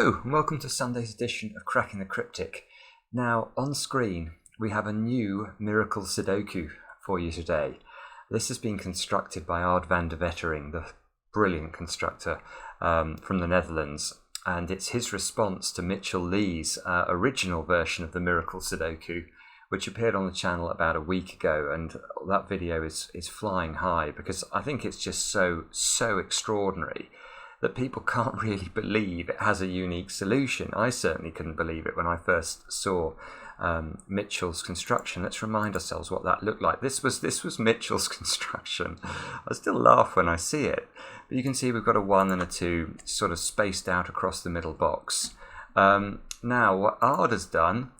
Hello and welcome to Sunday's edition of Cracking the Cryptic. Now on screen we have a new Miracle Sudoku for you today. This has been constructed by Ard van der Wetering, the brilliant constructor from the Netherlands, and it's his response to Mitchell Lee's original version of the Miracle Sudoku, which appeared on the channel about a week ago, and that video is flying high because I think it's just so extraordinary that people can't really believe it has a unique solution. I certainly couldn't believe it when I first saw Mitchell's construction. Let's remind ourselves what that looked like. This was Mitchell's construction. I still laugh when I see it, but you can see we've got a 1 and a 2 sort of spaced out across the middle box. Now what Ard has done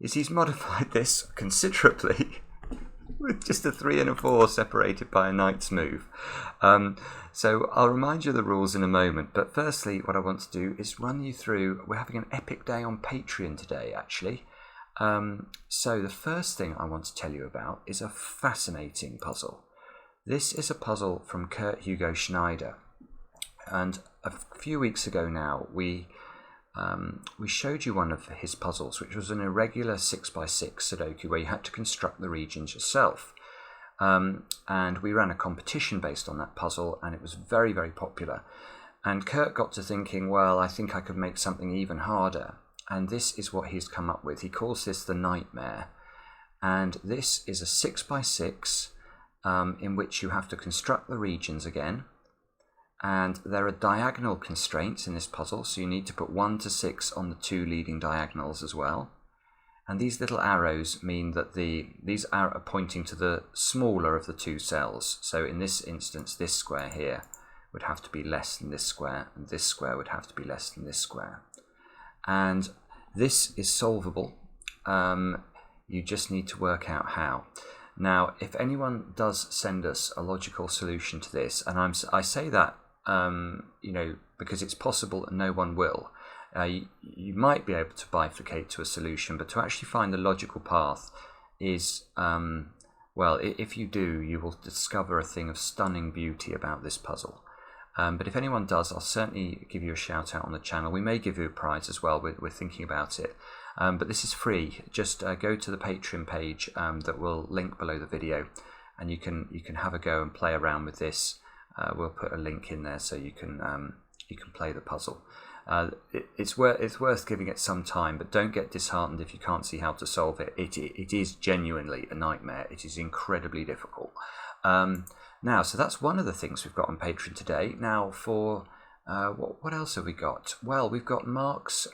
is he's modified this considerably with just a 3 and a 4 separated by a knight's move. So I'll remind you of the rules in a moment, but firstly what I want to do is run you through, we're having an epic day on Patreon today actually. So the first thing I want to tell you about is a fascinating puzzle. This is a puzzle from Hugo Schneider, and a few weeks ago now we showed you one of his puzzles, which was an irregular 6x6 Sudoku where you had to construct the regions yourself. And we ran a competition based on that puzzle, and it was very, very popular. And Kurt got to thinking, well, I think I could make something even harder. And this is what he's come up with. He calls this the Nightmare. And this is a 6x6 in which you have to construct the regions again. And there are diagonal constraints in this puzzle, so you need to put 1 to 6 on the 2 leading diagonals as well. And these little arrows mean that these are pointing to the smaller of the 2 cells. So in this instance, this square here would have to be less than this square, and this square would have to be less than this square. And this is solvable. You just need to work out how. Now, if anyone does send us a logical solution to this, and I say that because it's possible and no one will. You might be able to bifurcate to a solution, but to actually find the logical path is, well, if you do, you will discover a thing of stunning beauty about this puzzle. But if anyone does, I'll certainly give you a shout out on the channel. We may give you a prize as well. We're thinking about it. But this is free. Just go to the Patreon page that will link below the video, and you can have a go and play around with this. We'll put a link in there so you can play the puzzle. It's worth giving it some time, but don't get disheartened if you can't see how to solve it. It is genuinely a nightmare. It is incredibly difficult. Now, so that's one of the things we've got on Patreon today. Now, for what else have we got? Well, we've got Mark's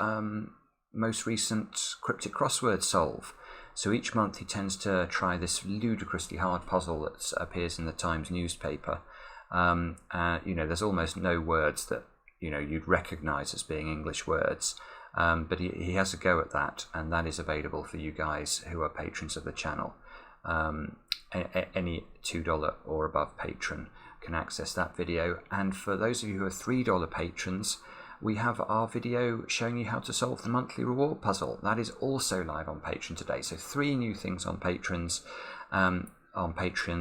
most recent cryptic crossword solve. So each month he tends to try this ludicrously hard puzzle that appears in the Times newspaper. There's almost no words that you'd recognise as being English words, but he has a go at that, and that is available for you guys who are patrons of the channel. Any $2 or above patron can access that video, and for those of you who are $3 patrons, we have our video showing you how to solve the monthly reward puzzle. That is also live on Patreon today. So 3 new things on Patreon.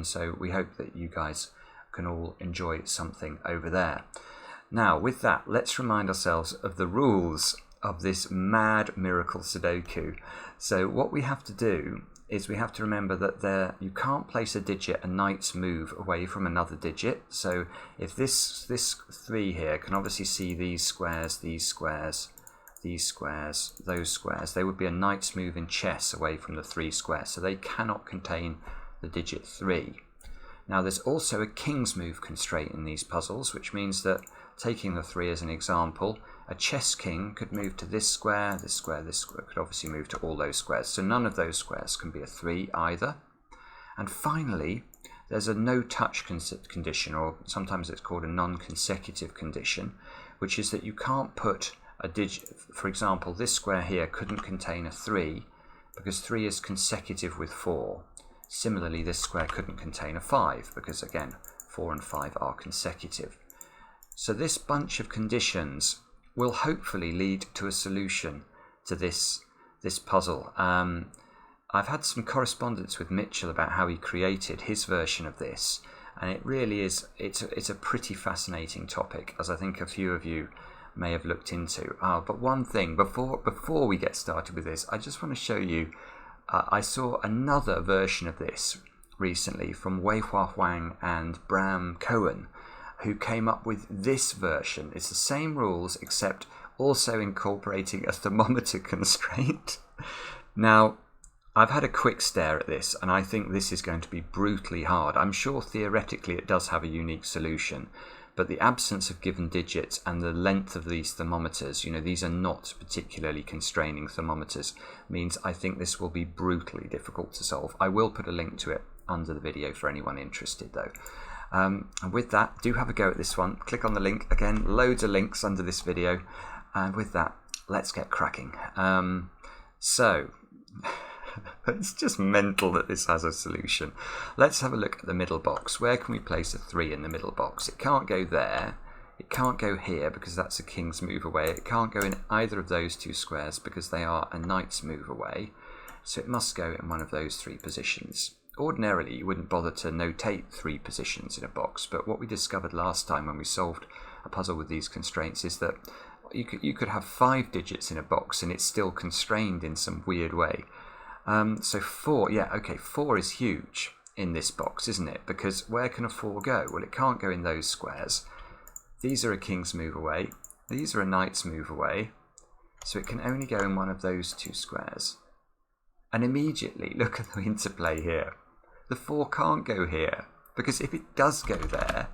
So we hope that you guys can all enjoy something over there. Now, with that, let's remind ourselves of the rules of this mad Miracle Sudoku. So what we have to do is we have to remember that you can't place a digit, a knight's move, away from another digit. So if this 3 here can obviously see these squares, these squares, these squares, those squares, they would be a knight's move in chess away from the 3 squares. So they cannot contain the digit 3. Now there's also a king's move constraint in these puzzles, which means that, taking the 3 as an example, a chess king could move to this square, this square, this square, could obviously move to all those squares. So none of those squares can be a 3 either. And finally, there's a no-touch condition, or sometimes it's called a non-consecutive condition, which is that you can't put a digit, for example, this square here couldn't contain a 3, because 3 is consecutive with 4. Similarly, this square couldn't contain a 5, because again, 4 and 5 are consecutive. So this bunch of conditions will hopefully lead to a solution to this puzzle. I've had some correspondence with Mitchell about how he created his version of this, and it really is, it's a pretty fascinating topic, as I think a few of you may have looked into. But one thing, before we get started with this, I just want to show you, I saw another version of this recently from Wei-Hwa Huang and Bram Cohen, who came up with this version. It's the same rules, except also incorporating a thermometer constraint. Now, I've had a quick stare at this, and I think this is going to be brutally hard. I'm sure theoretically it does have a unique solution, but the absence of given digits and the length of these thermometers, you know, these are not particularly constraining thermometers, means I think this will be brutally difficult to solve. I will put a link to it under the video for anyone interested though. And with that, do have a go at this one. Click on the link. Again, loads of links under this video. And with that, let's get cracking. So, it's just mental that this has a solution. Let's have a look at the middle box. Where can we place a 3 in the middle box? It can't go there. It can't go here because that's a king's move away. It can't go in either of those 2 squares because they are a knight's move away. So it must go in one of those 3 positions. Ordinarily, you wouldn't bother to notate 3 positions in a box, but what we discovered last time when we solved a puzzle with these constraints is that you could have 5 digits in a box and it's still constrained in some weird way. So 4, yeah, okay, 4 is huge in this box, isn't it? Because where can a 4 go? Well, it can't go in those squares. These are a king's move away. These are a knight's move away. So it can only go in one of those 2 squares. And immediately, look at the interplay here. The 4 can't go here, because if it does go there,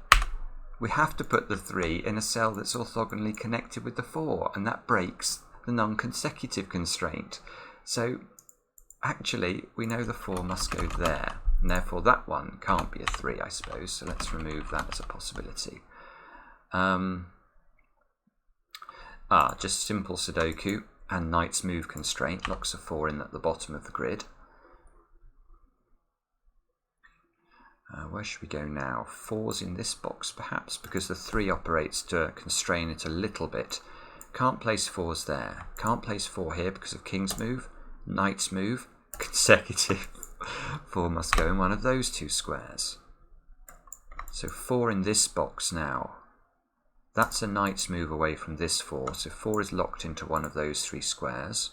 we have to put the 3 in a cell that's orthogonally connected with the 4, and that breaks the non-consecutive constraint. So actually, we know the 4 must go there, and therefore that one can't be a 3, I suppose, so let's remove that as a possibility. Just simple Sudoku and knight's move constraint locks a 4 in at the bottom of the grid. Where should we go now? 4's in this box perhaps, because the 3 operates to constrain it a little bit. Can't place 4's there. Can't place 4 here because of king's move, knight's move, consecutive. 4 must go in one of those 2 squares. So 4 in this box now. That's a knight's move away from this 4, so 4 is locked into one of those 3 squares.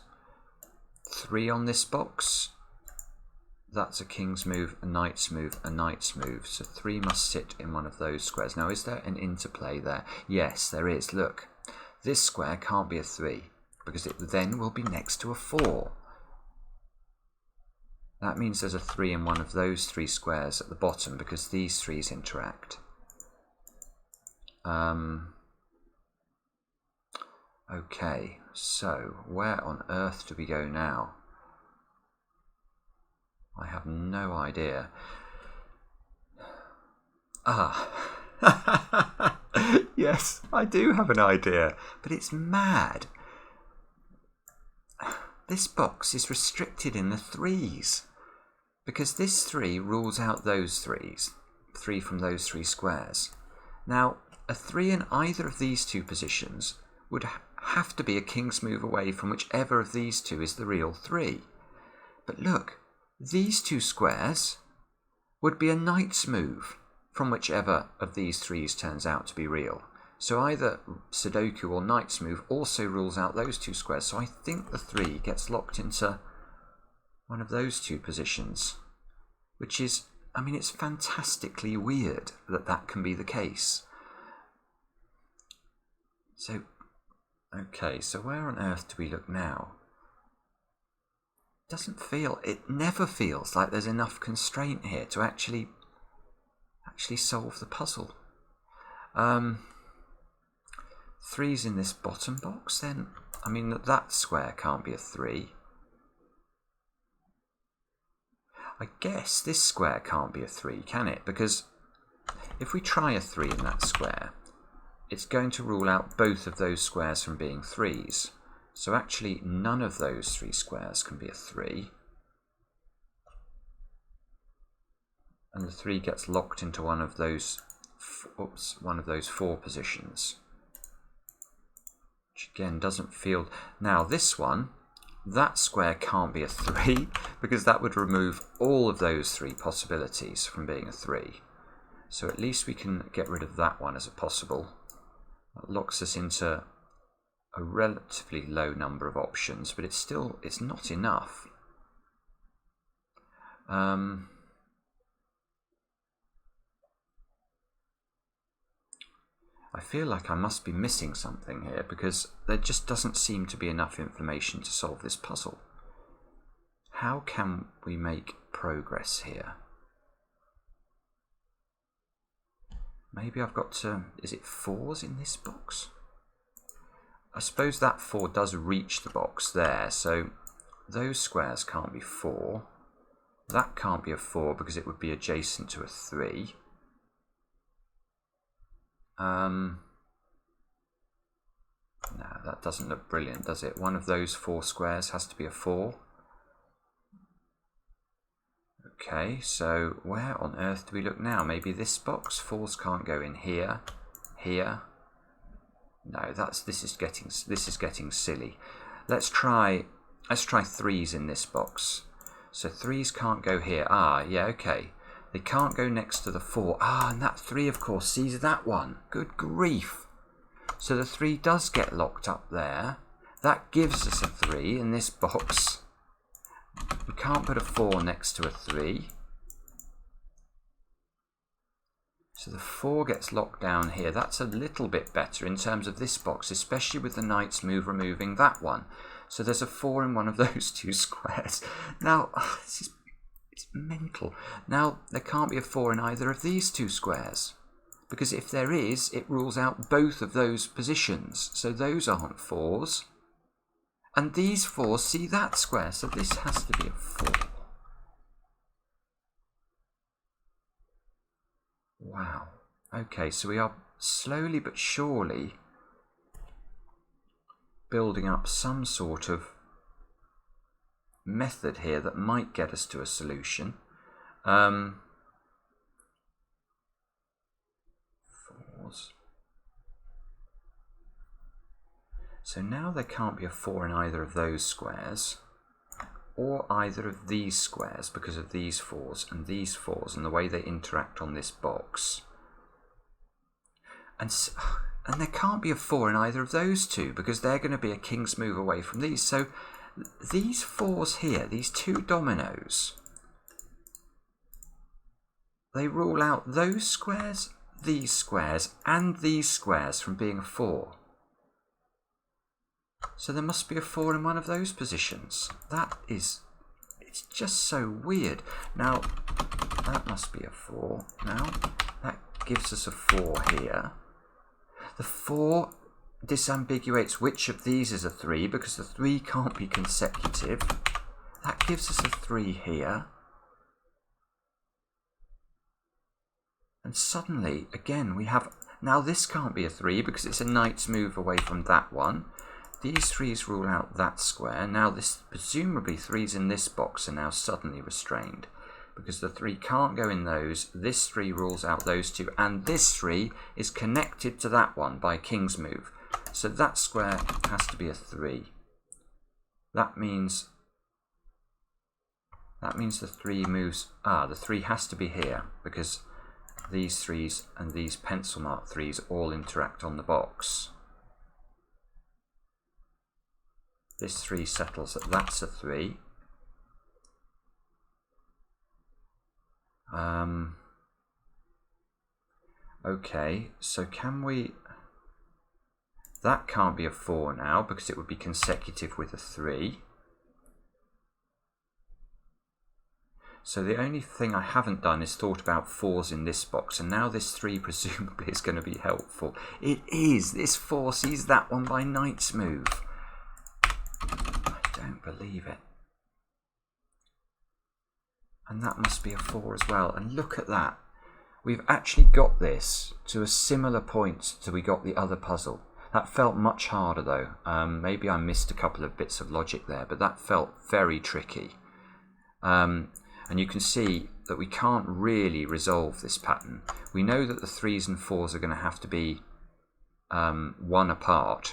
3 on this box. That's a king's move, a knight's move, a knight's move. So 3 must sit in one of those squares. Now, is there an interplay there? Yes, there is. Look, this square can't be a 3 because it then will be next to a 4. That means there's a 3 in one of those 3 squares at the bottom because these 3's interact. Okay, so where on earth do we go now? I have no idea. Yes, I do have an idea, but it's mad. This box is restricted in the 3's because this 3 rules out those 3's, 3 from those 3 squares. Now, a 3 in either of these 2 positions would have to be a king's move away from whichever of these 2 is the real 3. But look, these 2 squares would be a knight's move from whichever of these 3's turns out to be real. So either Sudoku or knight's move also rules out those 2 squares. So I think the 3 gets locked into one of those 2 positions, which is, I mean, it's fantastically weird that that can be the case. So, okay, so where on earth do we look now? It never feels like there's enough constraint here to actually solve the puzzle. 3's in this bottom box then. I mean, that square can't be a 3. I guess this square can't be a 3, can it? Because if we try a 3 in that square, it's going to rule out both of those squares from being 3's. So actually none of those 3 squares can be a 3. And the 3 gets locked into one of those 4 positions. Which again doesn't feel... Now this one, that square can't be a 3 because that would remove all of those 3 possibilities from being a 3. So at least we can get rid of that one as a possible. That locks us into a relatively low number of options, but it's not enough. I feel like I must be missing something here, because there just doesn't seem to be enough information to solve this puzzle. How can we make progress here? Maybe I've got to... Is it 4s in this box? I suppose that 4 does reach the box there, so those squares can't be 4. That can't be a 4 because it would be adjacent to a 3. No, that doesn't look brilliant, does it? One of those 4 squares has to be a 4. Okay, so where on earth do we look now? Maybe this box? 4s can't go in here, here. No, this is getting silly. Let's try 3s in this box. So 3s can't go here. Ah, yeah, okay. They can't go next to the 4. Ah, and that 3, of course, sees that one. Good grief. So the 3 does get locked up there. That gives us a 3 in this box. We can't put a 4 next to a 3. So the 4 gets locked down here. That's a little bit better in terms of this box, especially with the knight's move removing that one. So there's a 4 in one of those 2 squares. Now, it's mental. Now, there can't be a 4 in either of these 2 squares, because if there is, it rules out both of those positions. So those aren't 4s. And these 4s see that square, so this has to be a 4. Wow. Okay, so we are slowly but surely building up some sort of method here that might get us to a solution. 4s. So now there can't be a 4 in either of those squares, or either of these squares, because of these 4s and these 4s and the way they interact on this box. And there can't be a 4 in either of those 2, because they're going to be a king's move away from these. So these 4s here, these 2 dominoes, they rule out those squares, these squares, and these squares from being a 4. So there must be a 4 in one of those positions. It's just so weird. Now, that must be a 4. Now, that gives us a 4 here. The 4 disambiguates which of these is a 3, because the 3 can't be consecutive. That gives us a 3 here. And suddenly, again, we have... Now this can't be a 3 because it's a knight's move away from that one. These 3s rule out that square. Now this, presumably 3s in this box are now suddenly restrained, because the 3 can't go in those. This 3 rules out those 2, and this 3 is connected to that one by king's move. So that square has to be a 3. That means the 3 moves... the 3 has to be here, because these 3s and these pencil mark 3s all interact on the box. This 3 settles that that's a 3. Okay, so can we... That can't be a 4 now, because it would be consecutive with a 3. So the only thing I haven't done is thought about 4s in this box, and now this 3 presumably is going to be helpful. It is! This 4 sees that one by knight's move. I don't believe it. And that must be a 4 as well. And look at that. We've actually got this to a similar point to we got the other puzzle. That felt much harder though. Maybe I missed a couple of bits of logic there, but that felt very tricky. And you can see that we can't really resolve this pattern. We know that the 3s and 4s are going to have to be 1 apart,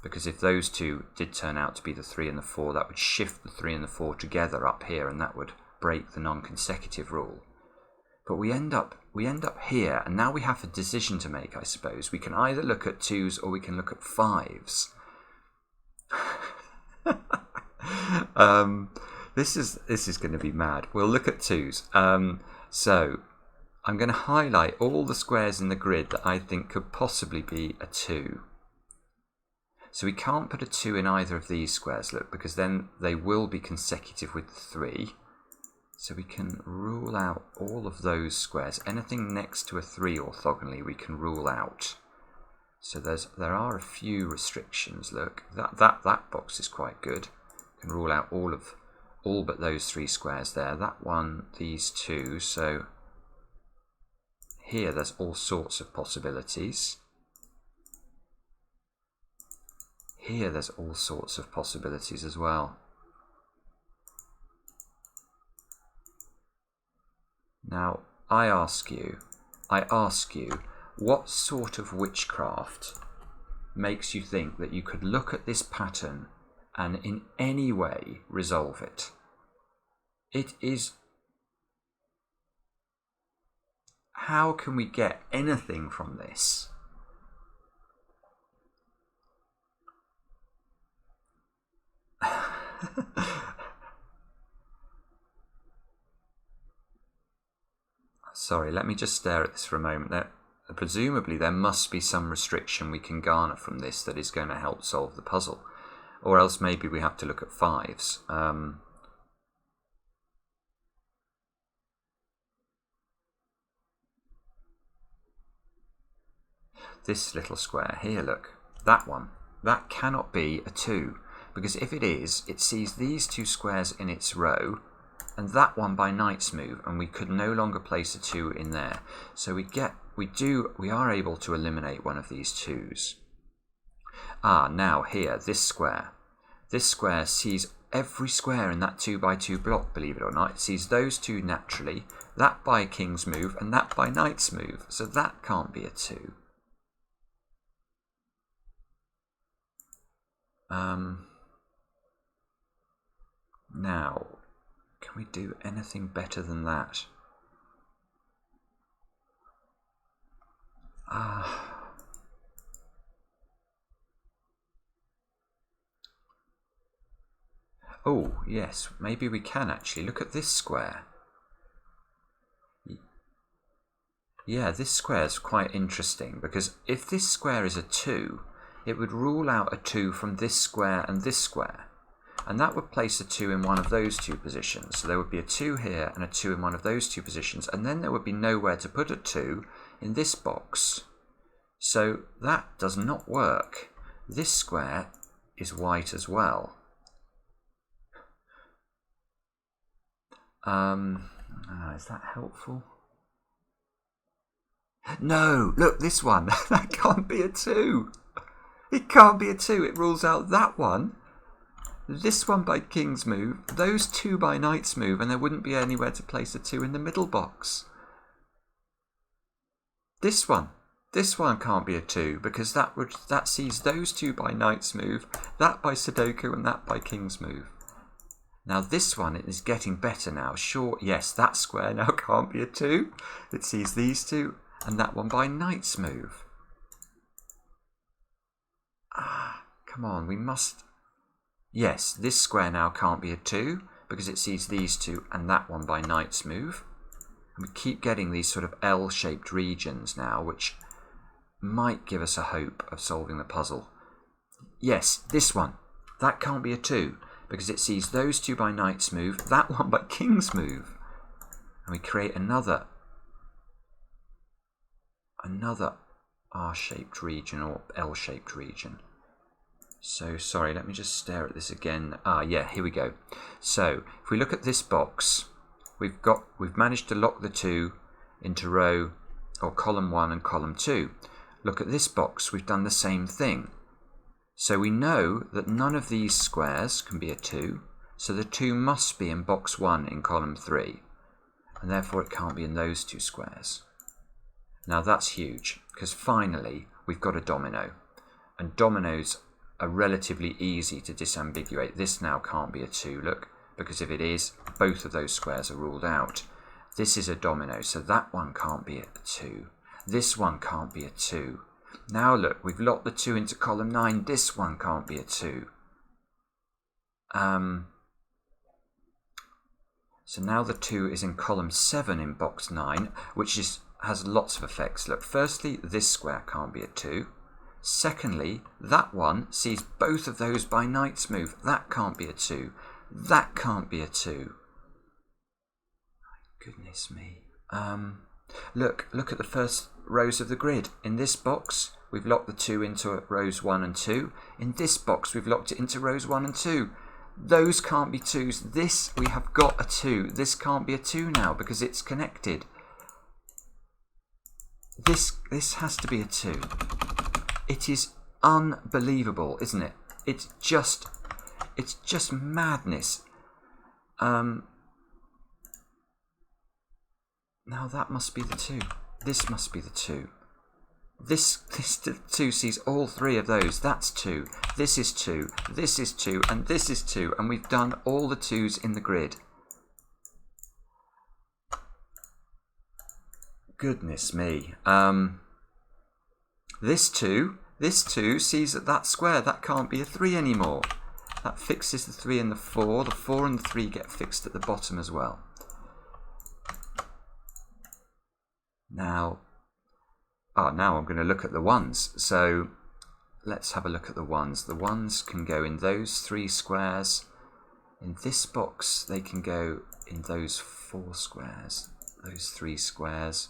because if those 2 did turn out to be the 3 and the 4, that would shift the 3 and the 4 together up here, and that would break the non-consecutive rule. But we end up here, and now we have a decision to make, I suppose. We can either look at 2s or we can look at 5s. This is going to be mad. We'll look at 2s. So I'm going to highlight all the squares in the grid that I think could possibly be a 2. So we can't put a 2 in either of these squares, look, because then they will be consecutive with 3. So we can rule out all of those squares. Anything next to a 3 orthogonally we can rule out. So there are a few restrictions. Look, that box is quite good. Can rule out all but those 3 squares there. That one, these 2. So here there's all sorts of possibilities. Here there's all sorts of possibilities as well. Now I ask you, what sort of witchcraft makes you think that you could look at this pattern and in any way resolve it? It is... How can we get anything from this? Sorry, let me just stare at this for a moment. Presumably there must be some restriction we can garner from this that is going to help solve the puzzle. Or else maybe we have to look at 5s. This little square here, look. That one. That cannot be a 2. Because if it is, it sees these 2 squares in its row, and that one by knight's move, and we could no longer place a 2 in there. So we are able to eliminate one of these 2s. Now here, this square. This square sees every square in that 2 by 2 block, believe it or not. It sees those 2 naturally, that by king's move, and that by knight's move. So that can't be a 2. Now, can we do anything better than that? Oh, yes, maybe we can actually. Look at this square. Yeah, this square is quite interesting, because if this square is a 2, it would rule out a 2 from this square and this square. And that would place a 2 in one of those 2 positions. So there would be a 2 here and a 2 in one of those 2 positions. And then there would be nowhere to put a 2 in this box. So that does not work. This square is white as well. Is that helpful? No, look, this one. That can't be a 2. It can't be a 2. It rules out that one. This one by king's move, those 2 by knight's move, and there wouldn't be anywhere to place a 2 in the middle box. This one can't be a 2, because that sees those 2 by knight's move, that by Sudoku, and that by king's move. Now this one is getting better now. Sure, yes, that square now can't be a 2. It sees these 2, and that one by knight's move. Come on, we must... Yes, this square now can't be a 2 because it sees these 2 and that one by knight's move. And we keep getting these sort of L-shaped regions now, which might give us a hope of solving the puzzle. Yes, this one. That can't be a 2 because it sees those 2 by knight's move, that one by king's move. And we create another R-shaped region or L-shaped region. So, sorry, let me just stare at this again. Yeah, here we go. So, if we look at this box, we've managed to lock the 2 into row or column 1 and column 2. Look at this box, we've done the same thing. So we know that none of these squares can be a 2, so the 2 must be in box 1 in column 3, and therefore it can't be in those 2 squares. Now that's huge, because finally we've got a domino, and dominoes are relatively easy to disambiguate. This now can't be a 2, look, because if it is, both of those squares are ruled out. This is a domino, so that one can't be a 2. This one can't be a 2. Now look, we've locked the 2 into column 9. This one can't be a 2. So now the 2 is in column 7 in box 9, which has lots of effects. Look, firstly, this square can't be a 2. Secondly, that one sees both of those by knight's move. That can't be a 2. That can't be a 2. Goodness me. Look at the first rows of the grid. In this box, we've locked the 2 into rows 1 and 2. In this box, we've locked it into rows 1 and 2. Those can't be 2s. This, we have got a 2. This can't be a 2 now because it's connected. This has to be a 2. It is unbelievable, isn't it? It's just madness. Now that must be the 2. This must be the 2. This 2 sees all 3 of those. That's 2. This is 2. This is 2. And this is 2. And we've done all the 2s in the grid. Goodness me. This 2 sees that square. That can't be a 3 anymore. That fixes the 3 and the 4. The 4 and the 3 get fixed at the bottom as well. Now I'm going to look at the 1s. So let's have a look at the 1s. The 1s can go in those 3 squares. In this box, they can go in those 4 squares, those 3 squares.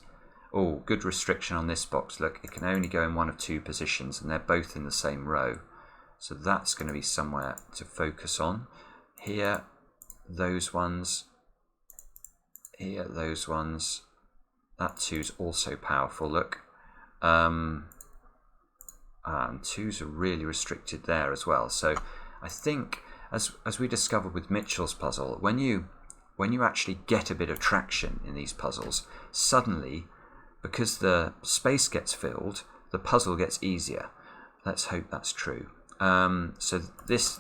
Oh, good restriction on this box. Look, it can only go in one of 2 positions, and they're both in the same row. So that's going to be somewhere to focus on. Here, those ones. Here, those ones. That 2's also powerful, look. And 2's are really restricted there as well. So I think, as we discovered with Mitchell's puzzle, when you actually get a bit of traction in these puzzles, suddenly, because the space gets filled, the puzzle gets easier. Let's hope that's true. So these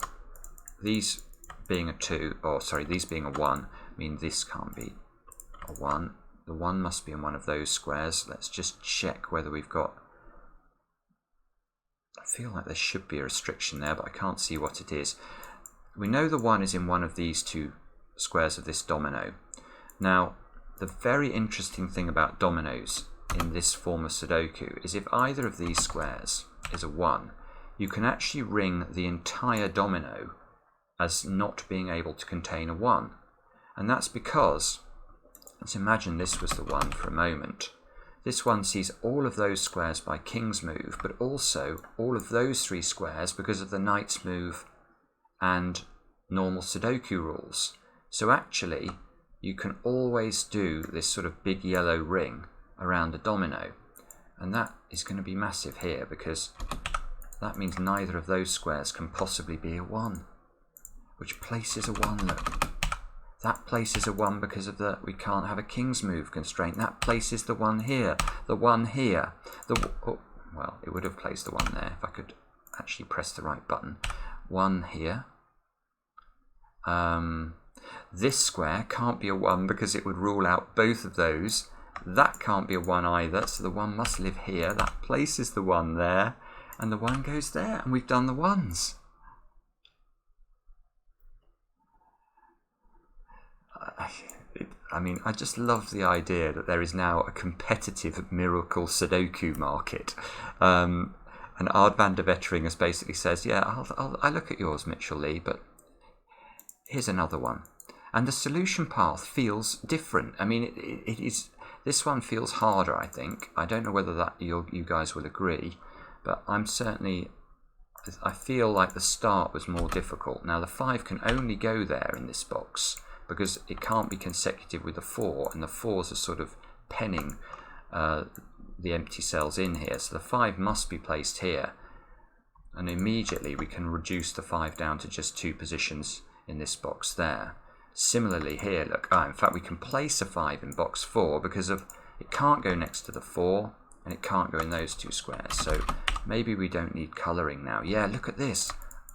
being a 2, or sorry, these being a 1, mean this can't be a 1. The 1 must be in one of those squares. Let's just check whether we've got... I feel like there should be a restriction there, but I can't see what it is. We know the 1 is in one of these 2 squares of this domino. Now, the very interesting thing about dominoes in this form of Sudoku is if either of these squares is a 1, you can actually ring the entire domino as not being able to contain a 1. And that's because... let's imagine this was the 1 for a moment. This one sees all of those squares by king's move, but also all of those 3 squares because of the knight's move and normal Sudoku rules. So actually, you can always do this sort of big yellow ring around a domino. And that is going to be massive here because that means neither of those squares can possibly be a 1. Which places a 1, look. That places a 1 because of we can't have a king's move constraint. That places the 1 here, the 1 here. Well, it would have placed the 1 there if I could actually press the right button. 1 here. This square can't be a 1 because it would rule out both of those. That can't be a 1 either, so the 1 must live here. That places the 1 there, and the 1 goes there, and we've done the 1s. I mean, I just love the idea that there is now a competitive Miracle Sudoku market. And Ard van der Wetering has basically says, yeah, I'll look at yours, Mitchell Lee, but here's another one. And the solution path feels different. I mean, it is. This one feels harder, I think. I don't know whether that you guys will agree, but I feel like the start was more difficult. Now, the 5 can only go there in this box, because it can't be consecutive with the 4, and the 4s are sort of penning the empty cells in here. So the 5 must be placed here, and immediately we can reduce the 5 down to just 2 positions in this box there. Similarly here, look, in fact we can place a 5 in box 4 because of it can't go next to the 4, and it can't go in those 2 squares. So maybe we don't need colouring now. Yeah, look at this.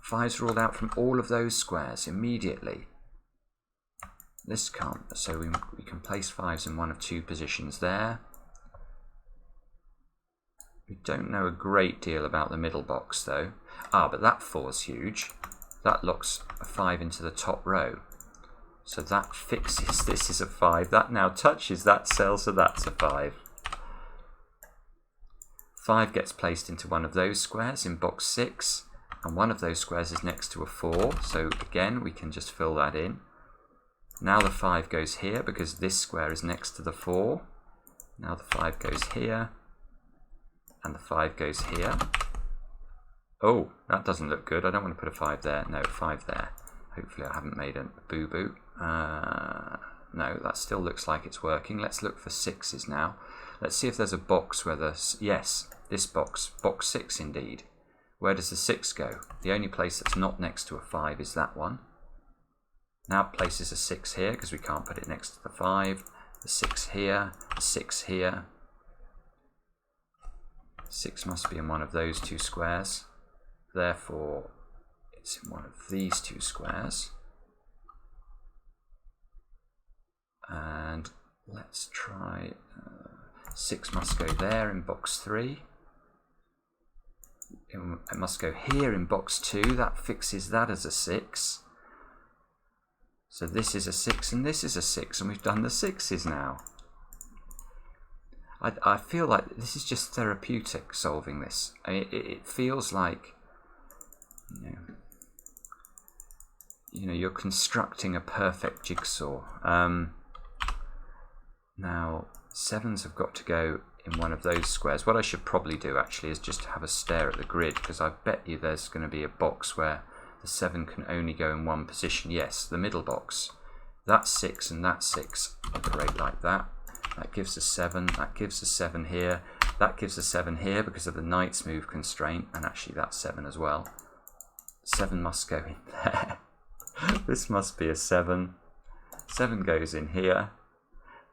5's ruled out from all of those squares immediately. This can't, so we can place 5s in one of 2 positions there. We don't know a great deal about the middle box though. But that 4's huge. that locks a 5 into the top row. So that fixes this is a 5. That now touches that cell, so that's a 5. 5 gets placed into one of those squares in box 6, and one of those squares is next to a 4, so again we can just fill that in. Now the 5 goes here because this square is next to the 4. Now the 5 goes here, and the 5 goes here. Oh, that doesn't look good. I don't want to put a 5 there. No, 5 there. Hopefully I haven't made a boo-boo. No, that still looks like it's working. Let's look for 6s now. Let's see if there's a box where yes, this box, box 6 indeed. Where does the 6 go? The only place that's not next to a 5 is that one. Now it places a 6 here because we can't put it next to the 5. The 6 here, the 6 here. 6 must be in one of those two squares. Therefore, it's in one of these two squares. And let's try 6 must go there in box 3. It must go here in box 2. That fixes that as a 6. So this is a 6 and this is a 6, and we've done the 6s now. I feel like this is just therapeutic solving this. I mean, it feels like you know you're constructing a perfect jigsaw. Now 7s have got to go in one of those squares. What I should probably do actually is just have a stare at the grid, because I bet you there's going to be a box where the 7 can only go in one position. Yes, the middle box. That 6 and that 6 operate like that. That gives a 7, that gives a 7 here, that gives a 7 here because of the knight's move constraint, and actually that's 7 as well. 7 must go in there. This must be a 7. 7 goes in here.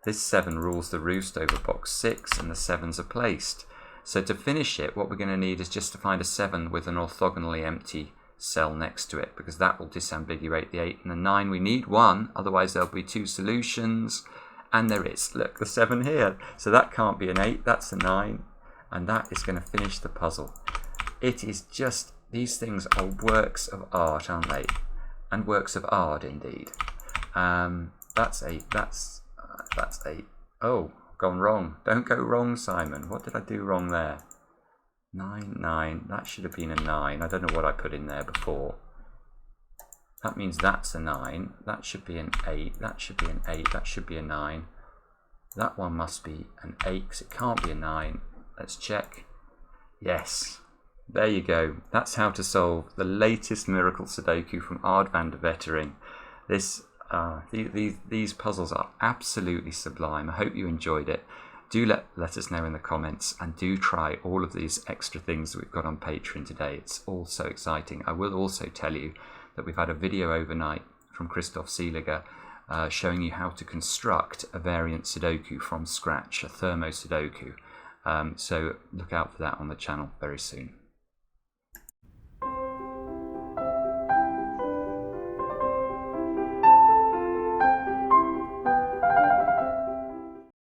This 7 rules the roost over box 6, and the 7s are placed. So to finish it, what we're going to need is just to find a 7 with an orthogonally empty cell next to it, because that will disambiguate the 8 and the 9. We need 1, otherwise there'll be 2 solutions, and there is. Look, the 7 here. So that can't be an 8, that's a 9, and that is going to finish the puzzle. It is just, these things are works of art, aren't they? And works of art indeed. That's 8, that's 8. Oh, gone wrong. Don't go wrong, Simon. What did I do wrong there? 9, 9. That should have been a 9. I don't know what I put in there before. That means that's a 9. That should be an 8. That should be an 8. That should be a 9. That one must be an 8 because it can't be a 9. Let's check. Yes. There you go. That's how to solve the latest Miracle Sudoku from Ard van der Wetering. These puzzles are absolutely sublime. I hope you enjoyed it. Do let us know in the comments, and do try all of these extra things that we've got on Patreon today. It's all so exciting. I will also tell you that we've had a video overnight from Christoph Seeliger showing you how to construct a variant Sudoku from scratch, a Thermo Sudoku. So look out for that on the channel very soon.